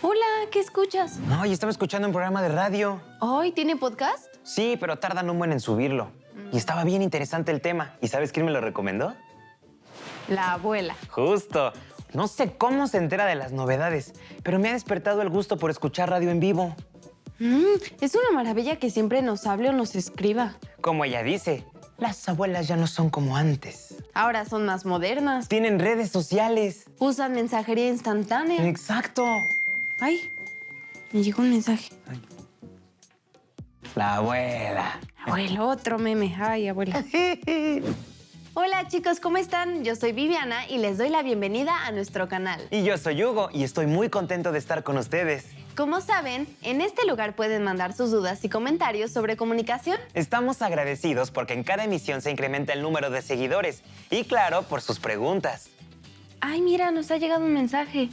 Hola, ¿qué escuchas? No, y estaba escuchando un programa de radio. ¿Hoy tiene podcast? Sí, pero tardan un buen en subirlo. Y estaba bien interesante el tema. ¿Y sabes quién me lo recomendó? La abuela. Justo. No sé cómo se entera de las novedades, pero me ha despertado el gusto por escuchar radio en vivo. Es una maravilla que siempre nos hable o nos escriba. Como ella dice, las abuelas ya no son como antes. Ahora son más modernas. Tienen redes sociales. Usan mensajería instantánea. Exacto. Ay, me llegó un mensaje. La abuela. Abuelo, otro meme. Ay, abuela. Hola chicos, ¿cómo están? Yo soy Viviana y les doy la bienvenida a nuestro canal. Y yo soy Hugo y estoy muy contento de estar con ustedes. Como saben, en este lugar pueden mandar sus dudas y comentarios sobre comunicación. Estamos agradecidos porque en cada emisión se incrementa el número de seguidores y claro, por sus preguntas. Ay, mira, nos ha llegado un mensaje.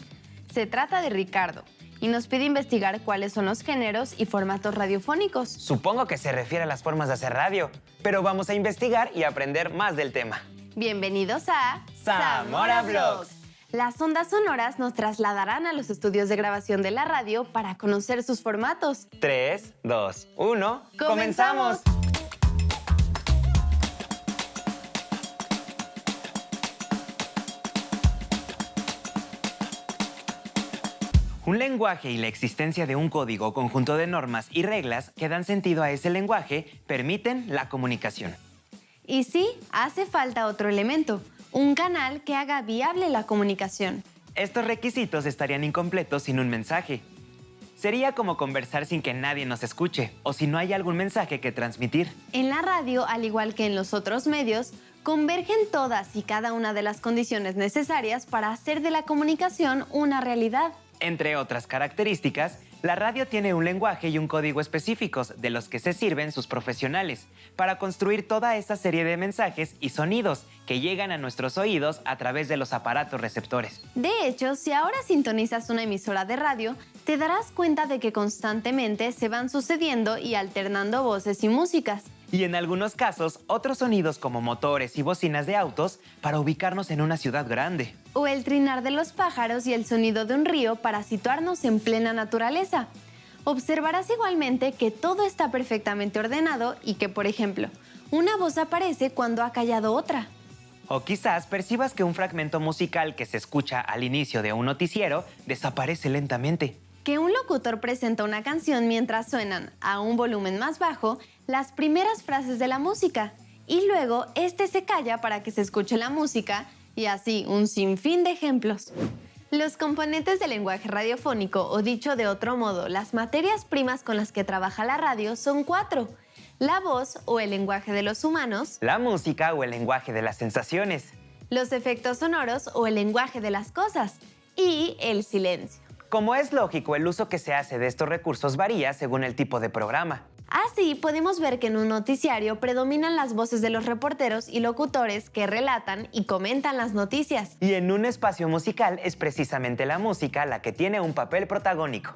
Se trata de Ricardo y nos pide investigar cuáles son los géneros y formatos radiofónicos. Supongo que se refiere a las formas de hacer radio, pero vamos a investigar y aprender más del tema. Bienvenidos a Zamora Vlogs. Las ondas sonoras nos trasladarán a los estudios de grabación de la radio para conocer sus formatos. 3, 2, 1, ¡Comenzamos! Un lenguaje y la existencia de un código o conjunto de normas y reglas que dan sentido a ese lenguaje permiten la comunicación. Y sí, hace falta otro elemento, un canal que haga viable la comunicación. Estos requisitos estarían incompletos sin un mensaje. Sería como conversar sin que nadie nos escuche o si no hay algún mensaje que transmitir. En la radio, al igual que en los otros medios, convergen todas y cada una de las condiciones necesarias para hacer de la comunicación una realidad. Entre otras características, la radio tiene un lenguaje y un código específicos de los que se sirven sus profesionales para construir toda esta serie de mensajes y sonidos que llegan a nuestros oídos a través de los aparatos receptores. De hecho, si ahora sintonizas una emisora de radio, te darás cuenta de que constantemente se van sucediendo y alternando voces y músicas. Y en algunos casos, otros sonidos como motores y bocinas de autos para ubicarnos en una ciudad grande. O el trinar de los pájaros y el sonido de un río para situarnos en plena naturaleza. Observarás igualmente que todo está perfectamente ordenado y que, por ejemplo, una voz aparece cuando ha callado otra. O quizás percibas que un fragmento musical que se escucha al inicio de un noticiero desaparece lentamente. Que un locutor presenta una canción mientras suenan, a un volumen más bajo, las primeras frases de la música y luego este se calla para que se escuche la música y así un sinfín de ejemplos. Los componentes del lenguaje radiofónico, o dicho de otro modo, las materias primas con las que trabaja la radio son 4. La voz o el lenguaje de los humanos, La música o el lenguaje de las sensaciones. los efectos sonoros o el lenguaje de las cosas y el silencio. Como es lógico, el uso que se hace de estos recursos varía según el tipo de programa. Así, podemos ver que en un noticiario predominan las voces de los reporteros y locutores que relatan y comentan las noticias. Y en un espacio musical es precisamente la música la que tiene un papel protagónico.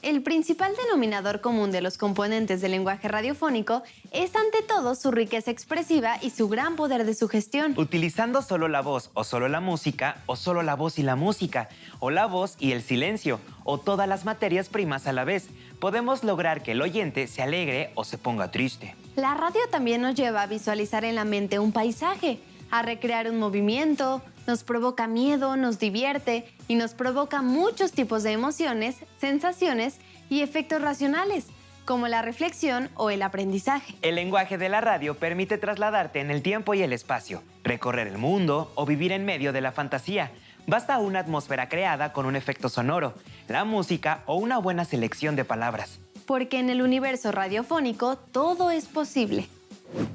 El principal denominador común de los componentes del lenguaje radiofónico es ante todo su riqueza expresiva y su gran poder de sugestión. Utilizando solo la voz o solo la música, o solo la voz y la música, o la voz y el silencio, o todas las materias primas a la vez, podemos lograr que el oyente se alegre o se ponga triste. La radio también nos lleva a visualizar en la mente un paisaje, a recrear un movimiento, nos provoca miedo, nos divierte y nos provoca muchos tipos de emociones, sensaciones y efectos racionales, como la reflexión o el aprendizaje. El lenguaje de la radio permite trasladarte en el tiempo y el espacio, recorrer el mundo o vivir en medio de la fantasía. Basta una atmósfera creada con un efecto sonoro, la música o una buena selección de palabras. Porque en el universo radiofónico todo es posible.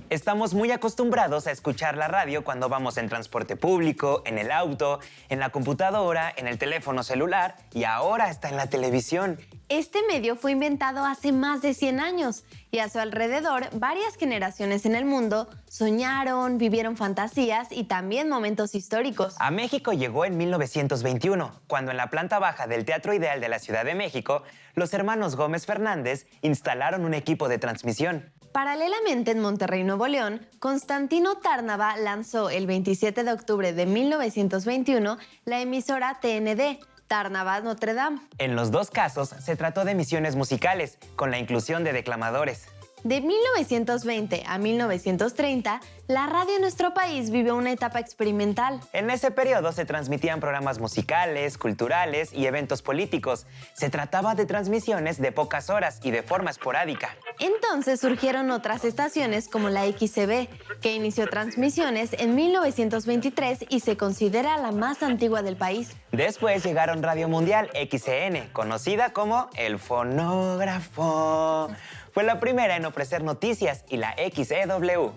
Estamos muy acostumbrados a escuchar la radio cuando vamos en transporte público, en el auto, en la computadora, en el teléfono celular y ahora está en la televisión. Este medio fue inventado hace más de 100 años y a su alrededor varias generaciones en el mundo soñaron, vivieron fantasías y también momentos históricos. A México llegó en 1921, cuando en la planta baja del Teatro Ideal de la Ciudad de México, los hermanos Gómez Fernández instalaron un equipo de transmisión. Paralelamente en Monterrey, Nuevo León, Constantino Tárnava lanzó el 27 de octubre de 1921 la emisora TND, Tarnabat Notre Dame. En los dos casos se trató de emisiones musicales, con la inclusión de declamadores. De 1920 a 1930, la radio en nuestro país vivió una etapa experimental. En ese periodo se transmitían programas musicales, culturales y eventos políticos. Se trataba de transmisiones de pocas horas y de forma esporádica. Entonces surgieron otras estaciones como la XCB, que inició transmisiones en 1923 y se considera la más antigua del país. Después llegaron Radio Mundial, XCN, conocida como El Fonógrafo. Fue la primera en ofrecer noticias, y la XEW.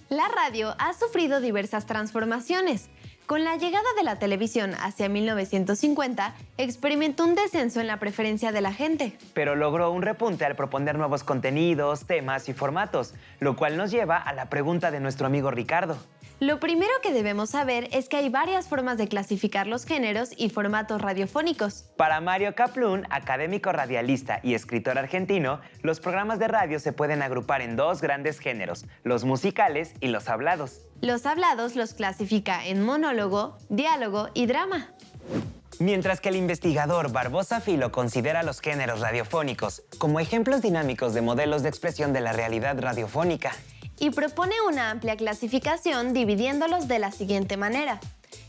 La radio ha sufrido diversas transformaciones. Con la llegada de la televisión hacia 1950, experimentó un descenso en la preferencia de la gente. Pero logró un repunte al proponer nuevos contenidos, temas y formatos, lo cual nos lleva a la pregunta de nuestro amigo Ricardo. Lo primero que debemos saber es que hay varias formas de clasificar los géneros y formatos radiofónicos. Para Mario Kaplún, académico radialista y escritor argentino, los programas de radio se pueden agrupar en dos grandes géneros, los musicales y los hablados. Los hablados los clasifica en monólogo, diálogo y drama. Mientras que el investigador Barbosa Filo considera los géneros radiofónicos como ejemplos dinámicos de modelos de expresión de la realidad radiofónica. Y propone una amplia clasificación dividiéndolos de la siguiente manera.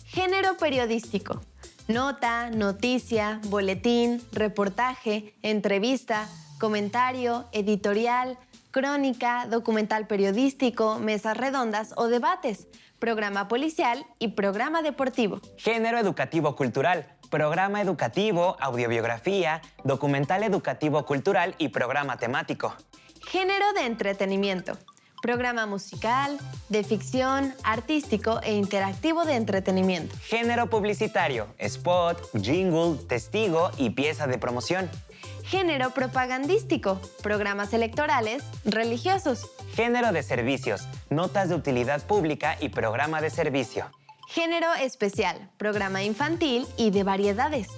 Género periodístico: nota, noticia, boletín, reportaje, entrevista, comentario, editorial, crónica, documental periodístico, mesas redondas o debates, programa policial y programa deportivo. Género educativo cultural: programa educativo, audiobiografía, documental educativo cultural y programa temático. Género de entretenimiento: programa musical, de ficción, artístico e interactivo de entretenimiento. Género publicitario: spot, jingle, testigo y pieza de promoción. Género propagandístico: programas electorales, religiosos. Género de servicios: notas de utilidad pública y programa de servicio. Género especial: programa infantil y de variedades.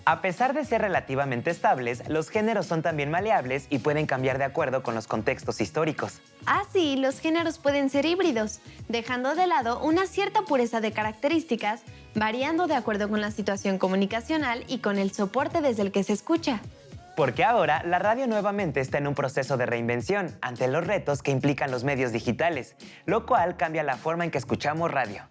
A pesar de ser relativamente estables, los géneros son también maleables y pueden cambiar de acuerdo con los contextos históricos. Así, los géneros pueden ser híbridos, dejando de lado una cierta pureza de características, variando de acuerdo con la situación comunicacional y con el soporte desde el que se escucha. Porque ahora la radio nuevamente está en un proceso de reinvención ante los retos que implican los medios digitales, lo cual cambia la forma en que escuchamos radio.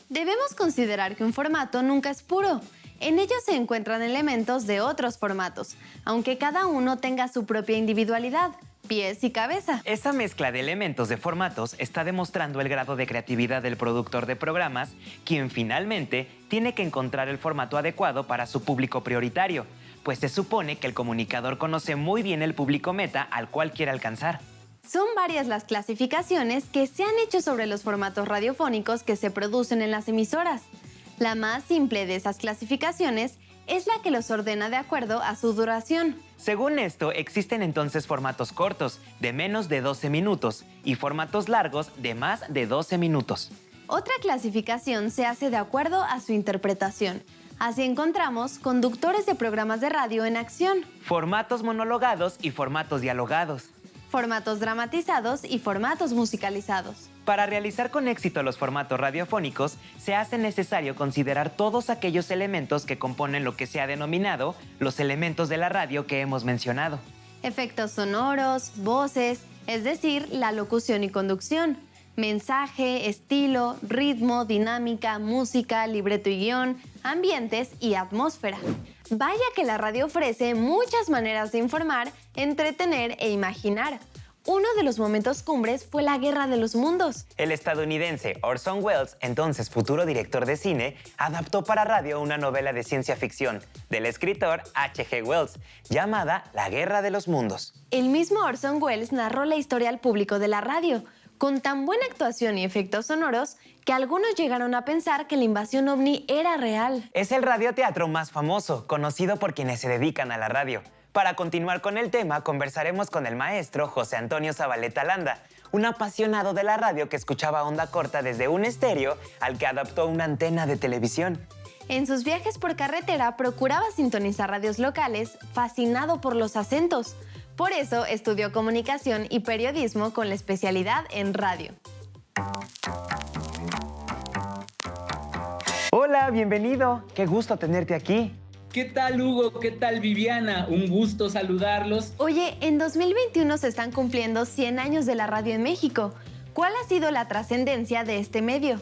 Debemos considerar que un formato nunca es puro. En ellos se encuentran elementos de otros formatos, aunque cada uno tenga su propia individualidad, pies y cabeza. Esa mezcla de elementos de formatos está demostrando el grado de creatividad del productor de programas, quien finalmente tiene que encontrar el formato adecuado para su público prioritario, pues se supone que el comunicador conoce muy bien el público meta al cual quiere alcanzar. Son varias las clasificaciones que se han hecho sobre los formatos radiofónicos que se producen en las emisoras. La más simple de esas clasificaciones es la que los ordena de acuerdo a su duración. Según esto, existen entonces formatos cortos, de menos de 12 minutos, y formatos largos, de más de 12 minutos. Otra clasificación se hace de acuerdo a su interpretación. Así encontramos conductores de programas de radio en acción, Formatos monologados y formatos dialogados. formatos dramatizados y formatos musicalizados. Para realizar con éxito los formatos radiofónicos, se hace necesario considerar todos aquellos elementos que componen lo que se ha denominado los elementos de la radio que hemos mencionado. Efectos sonoros, voces, es decir, la locución y conducción, mensaje, estilo, ritmo, dinámica, música, libreto y guión, ambientes y atmósfera. Vaya que la radio ofrece muchas maneras de informar, entretener e imaginar. Uno de los momentos cumbres fue la Guerra de los Mundos. El estadounidense Orson Welles, entonces futuro director de cine, adaptó para radio una novela de ciencia ficción del escritor H.G. Wells llamada La Guerra de los Mundos. El mismo Orson Welles narró la historia al público de la radio, con tan buena actuación y efectos sonoros que algunos llegaron a pensar que la invasión ovni era real. Es el radioteatro más famoso, conocido por quienes se dedican a la radio. Para continuar con el tema, conversaremos con el maestro José Antonio Zabaleta Landa, un apasionado de la radio que escuchaba onda corta desde un estéreo al que adaptó una antena de televisión. En sus viajes por carretera procuraba sintonizar radios locales, fascinado por los acentos. Por eso estudió comunicación y periodismo con la especialidad en radio. Hola, Hola, bienvenido. Qué gusto tenerte aquí. ¿Qué tal, Hugo? ¿Qué tal, Viviana? Un gusto saludarlos. Oye, en 2021 se están cumpliendo 100 años de la radio en México. ¿Cuál ha sido la trascendencia de este medio?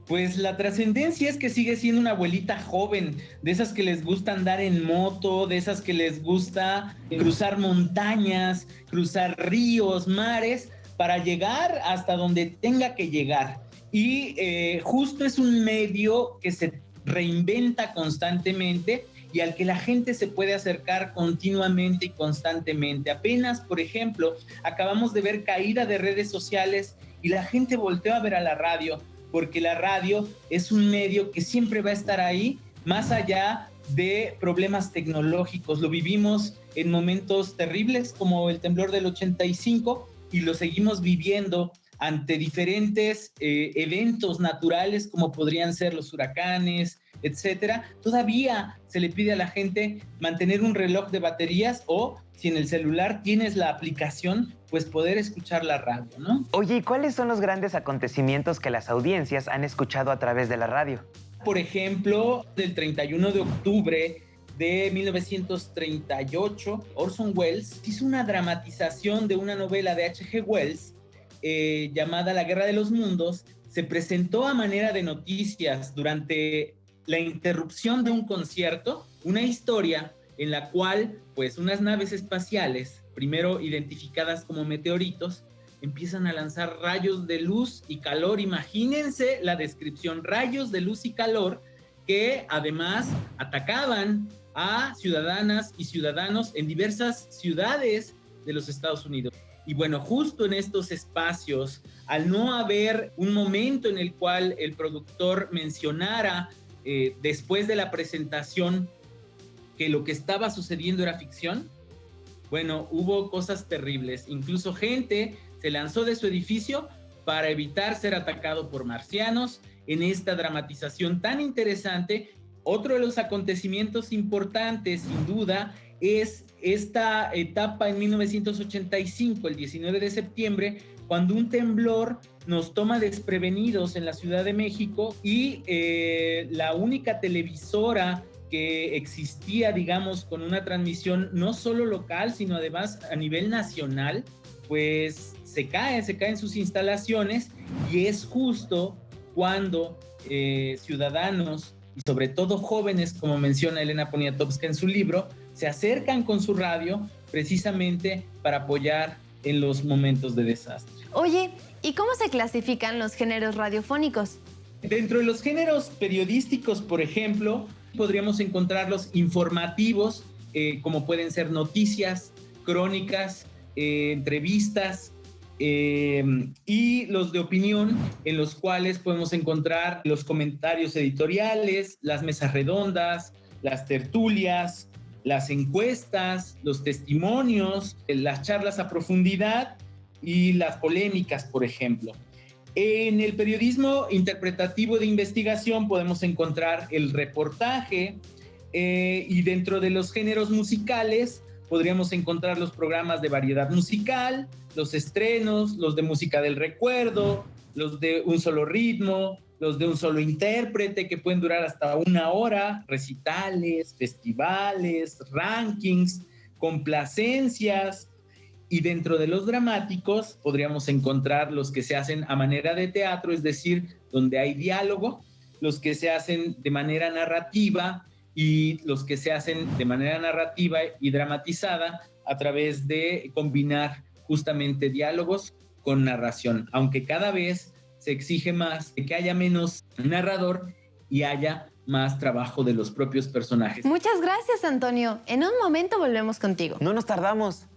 Pues la trascendencia es que sigue siendo una abuelita joven, de esas que les gusta andar en moto, de esas que les gusta cruzar montañas, cruzar ríos, mares, para llegar hasta donde tenga que llegar. Y justo es un medio que se reinventa constantemente y al que la gente se puede acercar continuamente y constantemente. Apenas, por ejemplo, acabamos de ver caída de redes sociales y la gente volteó a ver a la radio, porque la radio es un medio que siempre va a estar ahí, más allá de problemas tecnológicos. Lo vivimos en momentos terribles como el temblor del 85 y lo seguimos viviendo ante diferentes eventos naturales como podrían ser los huracanes, etcétera. Todavía se le pide a la gente mantener un reloj de baterías o, si en el celular tienes la aplicación, pues poder escuchar la radio, ¿no? Oye, ¿y cuáles son los grandes acontecimientos que las audiencias han escuchado a través de la radio? Por ejemplo, del 31 de octubre de 1938, Orson Welles hizo una dramatización de una novela de H.G. Wells llamada La Guerra de los Mundos. Se presentó a manera de noticias durante la interrupción de un concierto, una historia en la cual, pues, unas naves espaciales, primero identificadas como meteoritos, empiezan a lanzar rayos de luz y calor. Imagínense la descripción, rayos de luz y calor, que además atacaban a ciudadanas y ciudadanos en diversas ciudades de los Estados Unidos. Y bueno, justo en estos espacios, al no haber un momento en el cual el productor mencionara después de la presentación que lo que estaba sucediendo era ficción, bueno, hubo cosas terribles. Incluso gente se lanzó de su edificio para evitar ser atacado por marcianos en esta dramatización tan interesante. Otro de los acontecimientos importantes, sin duda, es esta etapa en 1985, el 19 de septiembre, cuando un temblor nos toma desprevenidos en la Ciudad de México y la única televisora que existía, digamos, con una transmisión no solo local, sino además a nivel nacional, pues se caen sus instalaciones, y es justo cuando ciudadanos, y sobre todo jóvenes, como menciona Elena Poniatowska en su libro, se acercan con su radio precisamente para apoyar en los momentos de desastre. Oye, ¿y cómo se clasifican los géneros radiofónicos? Dentro de los géneros periodísticos, por ejemplo, podríamos encontrar los informativos, como pueden ser noticias, crónicas, entrevistas, y los de opinión, en los cuales podemos encontrar los comentarios editoriales, las mesas redondas, las tertulias, las encuestas, los testimonios, las charlas a profundidad y las polémicas, por ejemplo. En el periodismo interpretativo de investigación podemos encontrar el reportaje, y dentro de los géneros musicales podríamos encontrar los programas de variedad musical, los estrenos, los de música del recuerdo, los de un solo ritmo, los de un solo intérprete, que pueden durar hasta 1 hora, recitales, festivales, rankings, complacencias. Y dentro de los dramáticos podríamos encontrar los que se hacen a manera de teatro, es decir, donde hay diálogo, los que se hacen de manera narrativa y los que se hacen de manera narrativa y dramatizada a través de combinar justamente diálogos con narración, aunque cada vez se exige más que haya menos narrador y haya más trabajo de los propios personajes. Muchas gracias, Antonio. En un momento volvemos contigo. No nos tardamos.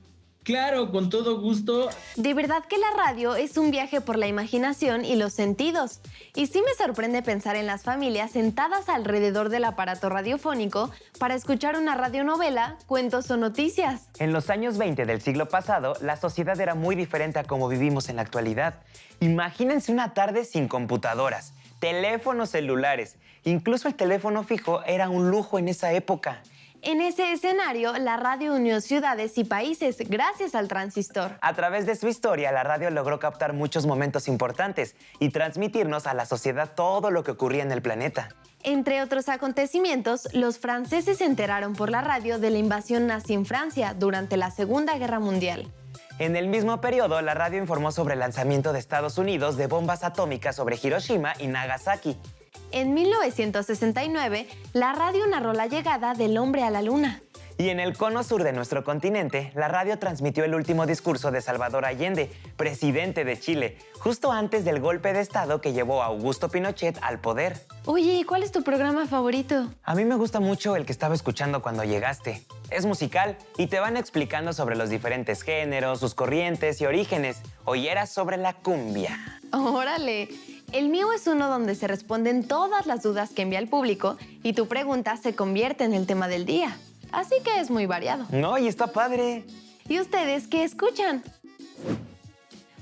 Claro, con todo gusto. De verdad que la radio es un viaje por la imaginación y los sentidos. Y sí me sorprende pensar en las familias sentadas alrededor del aparato radiofónico para escuchar una radionovela, cuentos o noticias. En los años 20 del siglo pasado, la sociedad era muy diferente a como vivimos en la actualidad. Imagínense una tarde sin computadoras, teléfonos celulares. Incluso el teléfono fijo era un lujo en esa época. En ese escenario, la radio unió ciudades y países gracias al transistor. A través de su historia, la radio logró captar muchos momentos importantes y transmitirnos a la sociedad todo lo que ocurría en el planeta. Entre otros acontecimientos, los franceses se enteraron por la radio de la invasión nazi en Francia durante la Segunda Guerra Mundial. En el mismo periodo, la radio informó sobre el lanzamiento de Estados Unidos de bombas atómicas sobre Hiroshima y Nagasaki. En 1969, la radio narró la llegada del hombre a la luna. Y en el cono sur de nuestro continente, la radio transmitió el último discurso de Salvador Allende, presidente de Chile, justo antes del golpe de Estado que llevó a Augusto Pinochet al poder. Oye, ¿cuál es tu programa favorito? A mí me gusta mucho el que estaba escuchando cuando llegaste. Es musical y te van explicando sobre los diferentes géneros, sus corrientes y orígenes. Hoy era sobre la cumbia. ¡Órale! El mío es uno donde se responden todas las dudas que envía el público y tu pregunta se convierte en el tema del día. Así que es muy variado. No, y está padre. ¿Y ustedes qué escuchan?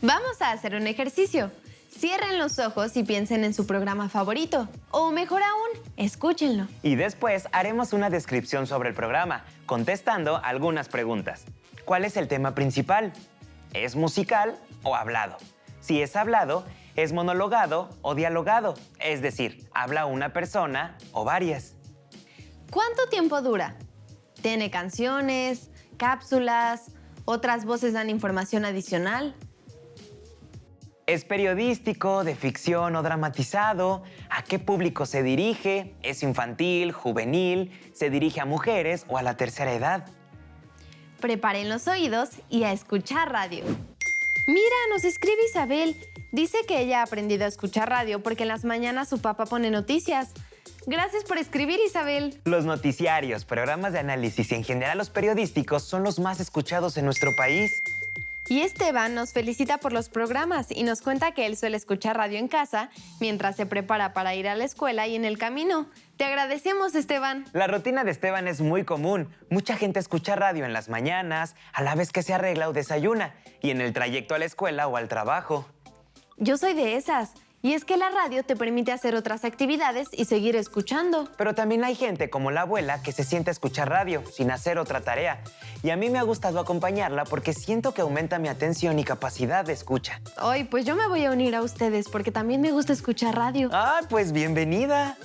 Vamos a hacer un ejercicio. Cierren los ojos y piensen en su programa favorito. O mejor aún, escúchenlo. Y después haremos una descripción sobre el programa, contestando algunas preguntas. ¿Cuál es el tema principal? ¿Es musical o hablado? Si es hablado, ¿es monologado o dialogado? Es decir, ¿habla una persona o varias? ¿Cuánto tiempo dura? ¿Tiene canciones, cápsulas, otras voces dan información adicional? ¿Es periodístico, de ficción o dramatizado? ¿A qué público se dirige? ¿Es infantil, juvenil? ¿Se dirige a mujeres o a la tercera edad? Preparen los oídos y a escuchar radio. Mira, nos escribe Isabel. Dice que ella ha aprendido a escuchar radio porque en las mañanas su papá pone noticias. Gracias por escribir, Isabel. Los noticiarios, programas de análisis y en general los periodísticos son los más escuchados en nuestro país. Y Esteban nos felicita por los programas y nos cuenta que él suele escuchar radio en casa mientras se prepara para ir a la escuela y en el camino. Te agradecemos, Esteban. La rutina de Esteban es muy común. Mucha gente escucha radio en las mañanas, a la vez que se arregla o desayuna, y en el trayecto a la escuela o al trabajo. Yo soy de esas. Y es que la radio te permite hacer otras actividades y seguir escuchando. Pero también hay gente como la abuela que se sienta a escuchar radio sin hacer otra tarea. Y a mí me ha gustado acompañarla porque siento que aumenta mi atención y capacidad de escucha. Ay, pues yo me voy a unir a ustedes porque también me gusta escuchar radio. Ah, pues bienvenida.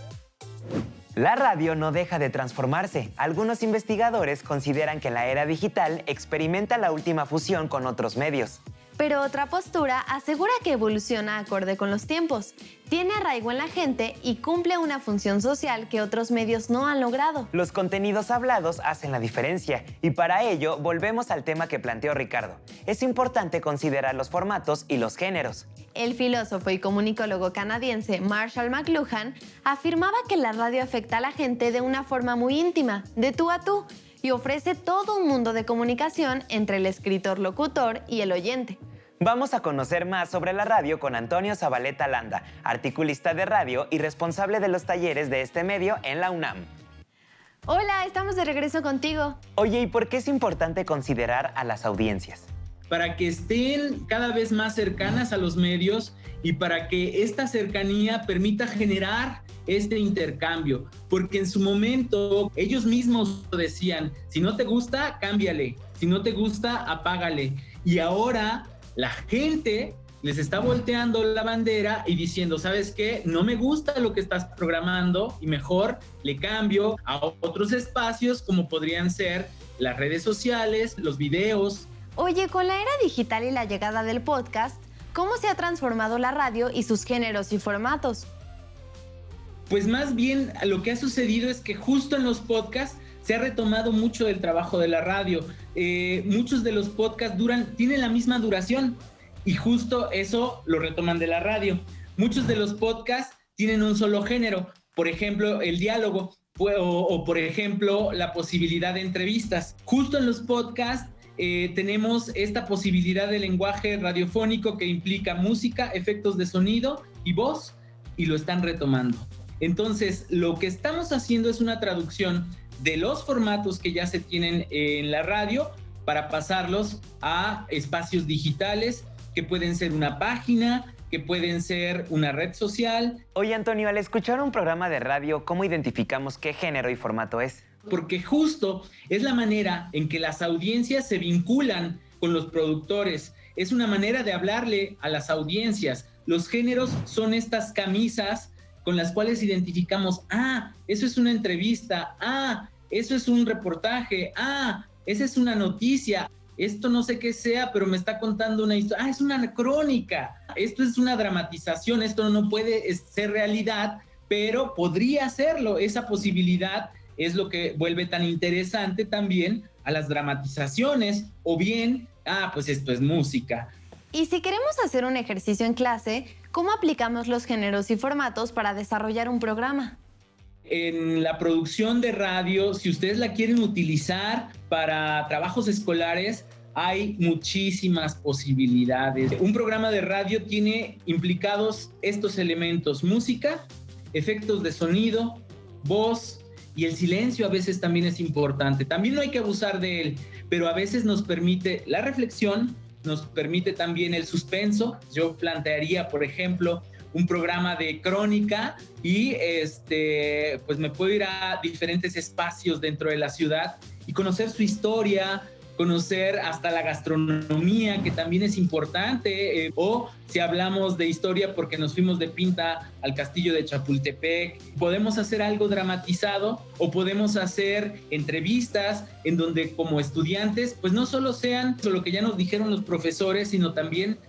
La radio no deja de transformarse. Algunos investigadores consideran que la era digital experimenta la última fusión con otros medios. Pero otra postura asegura que evoluciona acorde con los tiempos, tiene arraigo en la gente y cumple una función social que otros medios no han logrado. Los contenidos hablados hacen la diferencia y para ello volvemos al tema que planteó Ricardo. Es importante considerar los formatos y los géneros. El filósofo y comunicólogo canadiense Marshall McLuhan afirmaba que la radio afecta a la gente de una forma muy íntima, de tú a tú, y ofrece todo un mundo de comunicación entre el escritor-locutor y el oyente. Vamos a conocer más sobre la radio con Antonio Zabaleta Landa, articulista de radio y responsable de los talleres de este medio en la UNAM. Hola, estamos de regreso contigo. Oye, ¿y por qué es importante considerar a las audiencias? Para que estén cada vez más cercanas a los medios y para que esta cercanía permita generar este intercambio, porque en su momento ellos mismos decían, si no te gusta, cámbiale, si no te gusta, apágale. Y ahora la gente les está volteando la bandera y diciendo, ¿sabes qué? No me gusta lo que estás programando y mejor le cambio a otros espacios como podrían ser las redes sociales, los videos. Oye, con la era digital y la llegada del podcast, ¿cómo se ha transformado la radio y sus géneros y formatos? Pues más bien lo que ha sucedido es que justo en los podcasts se ha retomado mucho del trabajo de la radio. Muchos de los podcasts tienen la misma duración y justo eso lo retoman de la radio. Muchos de los podcasts tienen un solo género, por ejemplo, el diálogo o por ejemplo, la posibilidad de entrevistas. Justo en los podcasts tenemos esta posibilidad de lenguaje radiofónico que implica música, efectos de sonido y voz, y lo están retomando. Entonces, lo que estamos haciendo es una traducción de los formatos que ya se tienen en la radio para pasarlos a espacios digitales que pueden ser una página, que pueden ser una red social. Oye, Antonio, al escuchar un programa de radio, ¿cómo identificamos qué género y formato es? porque justo es la manera en que las audiencias se vinculan con los productores. Es una manera de hablarle a las audiencias. Los géneros son estas camisas con las cuales identificamos, eso es una entrevista, eso es un reportaje, esa es una noticia, esto no sé qué sea, pero me está contando una historia, es una crónica, esto es una dramatización, esto no puede ser realidad, pero podría serlo. Esa posibilidad es lo que vuelve tan interesante también a las dramatizaciones, o bien, pues esto es música. Y si queremos hacer un ejercicio en clase, ¿cómo aplicamos los géneros y formatos para desarrollar un programa? En la producción de radio, si ustedes la quieren utilizar para trabajos escolares, hay muchísimas posibilidades. Un programa de radio tiene implicados estos elementos: música, efectos de sonido, voz, y el silencio a veces también es importante. También no hay que abusar de él, pero a veces nos permite la reflexión, nos permite también el suspenso. Yo plantearía, por ejemplo, un programa de crónica y pues me puedo ir a diferentes espacios dentro de la ciudad y conocer su historia, conocer hasta la gastronomía, que también es importante, o si hablamos de historia porque nos fuimos de pinta al castillo de Chapultepec, podemos hacer algo dramatizado o podemos hacer entrevistas en donde como estudiantes pues no solo sean lo que ya nos dijeron los profesores, sino también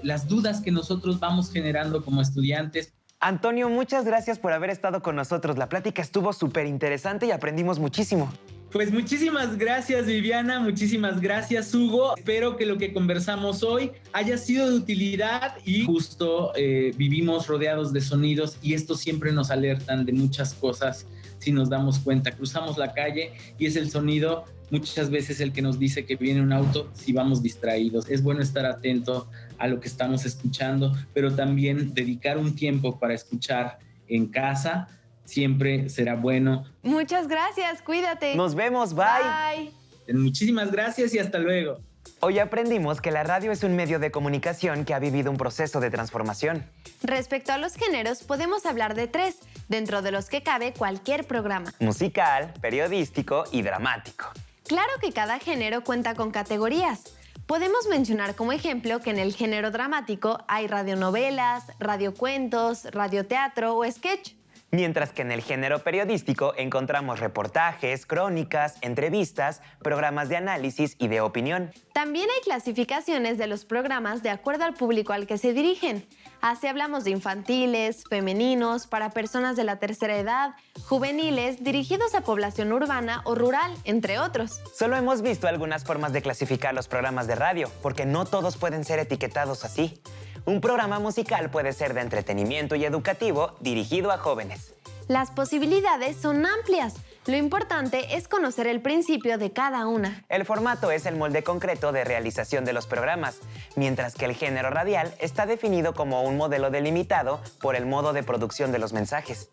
las dudas que nosotros vamos generando como estudiantes. Antonio, muchas gracias por haber estado con nosotros. La plática estuvo súper interesante y aprendimos muchísimo. Pues muchísimas gracias, Viviana, muchísimas gracias, Hugo. Espero que lo que conversamos hoy haya sido de utilidad y justo vivimos rodeados de sonidos y estos siempre nos alertan de muchas cosas si nos damos cuenta. Cruzamos la calle y es el sonido muchas veces el que nos dice que viene un auto si vamos distraídos. Es bueno estar atento a lo que estamos escuchando, pero también dedicar un tiempo para escuchar en casa siempre será bueno. Muchas gracias, cuídate. Nos vemos, bye. Muchísimas gracias y hasta luego. Hoy aprendimos que la radio es un medio de comunicación que ha vivido un proceso de transformación. Respecto a los géneros, podemos hablar de 3, dentro de los que cabe cualquier programa: musical, periodístico y dramático. Claro que cada género cuenta con categorías. Podemos mencionar como ejemplo que en el género dramático hay radionovelas, radiocuentos, radioteatro o sketch. Mientras que en el género periodístico encontramos reportajes, crónicas, entrevistas, programas de análisis y de opinión. También hay clasificaciones de los programas de acuerdo al público al que se dirigen. Así hablamos de infantiles, femeninos, para personas de la tercera edad, juveniles, dirigidos a población urbana o rural, entre otros. Solo hemos visto algunas formas de clasificar los programas de radio, porque no todos pueden ser etiquetados así. Un programa musical puede ser de entretenimiento y educativo dirigido a jóvenes. Las posibilidades son amplias. Lo importante es conocer el principio de cada una. El formato es el molde concreto de realización de los programas, mientras que el género radial está definido como un modelo delimitado por el modo de producción de los mensajes.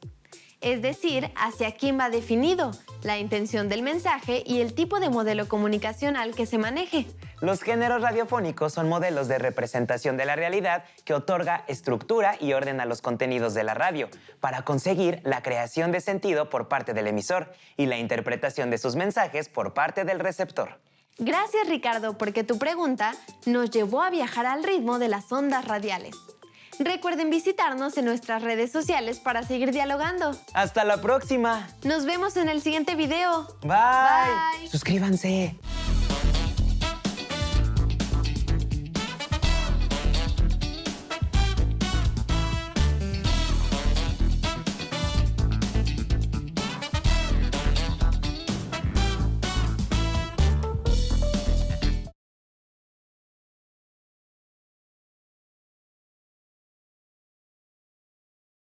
Es decir, hacia quién va definido, la intención del mensaje y el tipo de modelo comunicacional que se maneje. Los géneros radiofónicos son modelos de representación de la realidad que otorga estructura y orden a los contenidos de la radio para conseguir la creación de sentido por parte del emisor y la interpretación de sus mensajes por parte del receptor. Gracias, Ricardo, porque tu pregunta nos llevó a viajar al ritmo de las ondas radiales. Recuerden visitarnos en nuestras redes sociales para seguir dialogando. ¡Hasta la próxima! Nos vemos en el siguiente video. Bye. Bye. Suscríbanse.